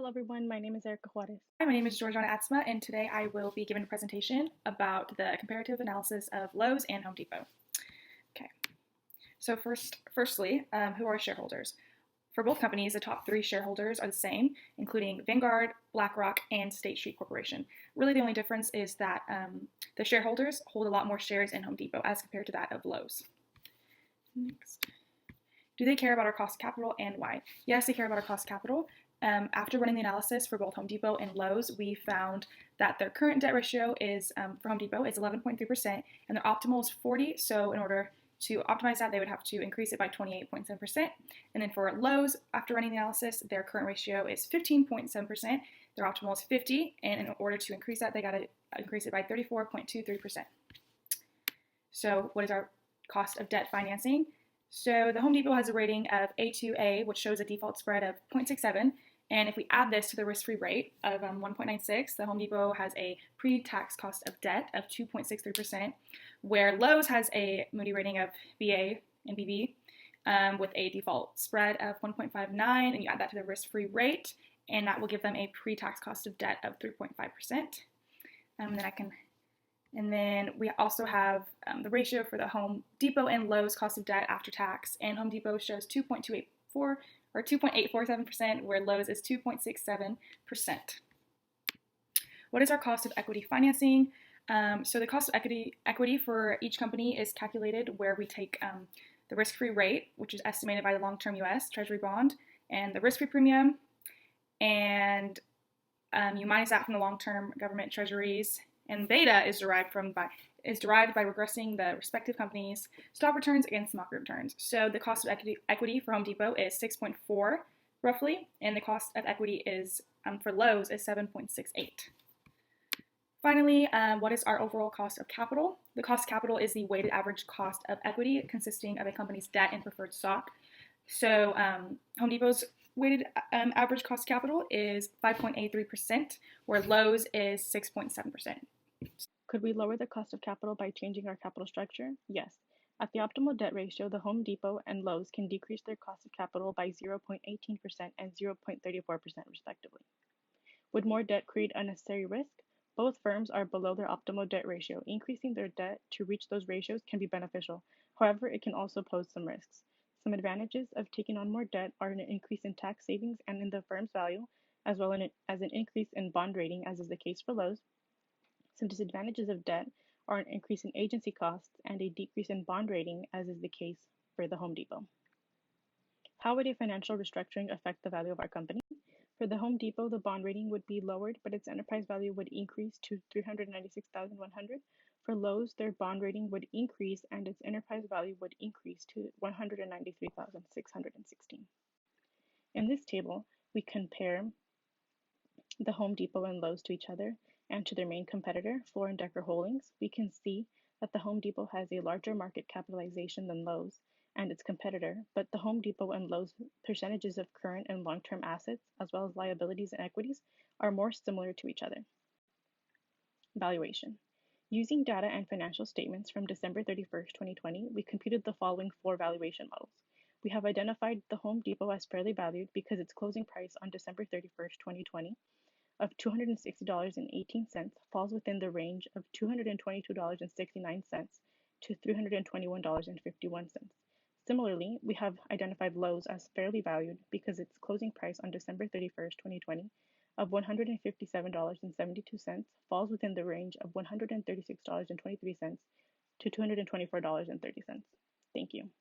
Hello everyone, my name is Erika Juarez. Hi, my name is Georgiana Atsma, and today I will be giving a presentation about the comparative analysis of Lowe's and Home Depot. Okay, so firstly, who are shareholders? For both companies, the top three shareholders are the same, including Vanguard, BlackRock, and State Street Corporation. Really, the only difference is that the shareholders hold a lot more shares in Home Depot as compared to that of Lowe's. Next. Do they care about our cost of capital and why? Yes, they care about our cost of capital. After running the analysis for both Home Depot and Lowe's, we found that their current debt ratio is, for Home Depot, is 11.3%, and their optimal is 40. So in order to optimize that, they would have to increase it by 28.7%. And then for Lowe's, after running the analysis, their current ratio is 15.7%. Their optimal is 50, and in order to increase that, they got to increase it by 34.23%. So what is our cost of debt financing? So the Home Depot has a rating of A2A, which shows a default spread of 0.67. And if we add this to the risk-free rate of 1.96, the Home Depot has a pre-tax cost of debt of 2.63%, where Lowe's has a Moody rating of BA and BB with a default spread of 1.59, and you add that to the risk-free rate, and that will give them a pre-tax cost of debt of 3.5%. And then we also have the ratio for the Home Depot and Lowe's cost of debt after tax, and Home Depot shows 2.284 or 2.847%, where Lowe's is 2.67%. What is our cost of equity financing? So the cost of equity for each company is calculated where we take the risk-free rate, which is estimated by the long-term U.S. Treasury bond, and the risk-free premium, and you minus that from the long-term government treasuries. And beta is derived by regressing the respective companies' stock returns against market returns. So the cost of equity for Home Depot is 6.4 roughly, and the cost of equity is for Lowe's is 7.68. Finally, what is our overall cost of capital? The cost of capital is the weighted average cost of equity consisting of a company's debt and preferred stock. So Home Depot's weighted average cost of capital is 5.83%, where Lowe's is 6.7%. Could we lower the cost of capital by changing our capital structure? Yes. At the optimal debt ratio, the Home Depot and Lowe's can decrease their cost of capital by 0.18% and 0.34% respectively. Would more debt create unnecessary risk? Both firms are below their optimal debt ratio. Increasing their debt to reach those ratios can be beneficial. However, it can also pose some risks. Some advantages of taking on more debt are an increase in tax savings and in the firm's value, as well as an increase in bond rating, as is the case for Lowe's. Some disadvantages of debt are an increase in agency costs and a decrease in bond rating, as is the case for the Home Depot. How would a financial restructuring affect the value of our company? For the Home Depot, the bond rating would be lowered, but its enterprise value would increase to $396,100. For Lowe's, their bond rating would increase and its enterprise value would increase to $193,616. In this table, we compare the Home Depot and Lowe's to each other and to their main competitor, Floor & Decker Holdings. We can see that the Home Depot has a larger market capitalization than Lowe's and its competitor, but the Home Depot and Lowe's percentages of current and long-term assets, as well as liabilities and equities, are more similar to each other. Valuation. Using data and financial statements from December 31st, 2020, we computed the following 4 valuation models. We have identified the Home Depot as fairly valued because its closing price on December 31st, 2020 of $260.18 falls within the range of $222.69 to $321.51. Similarly, we have identified Lowe's as fairly valued because its closing price on December 31st, 2020 of $157.72 falls within the range of $136.23 to $224.30. Thank you.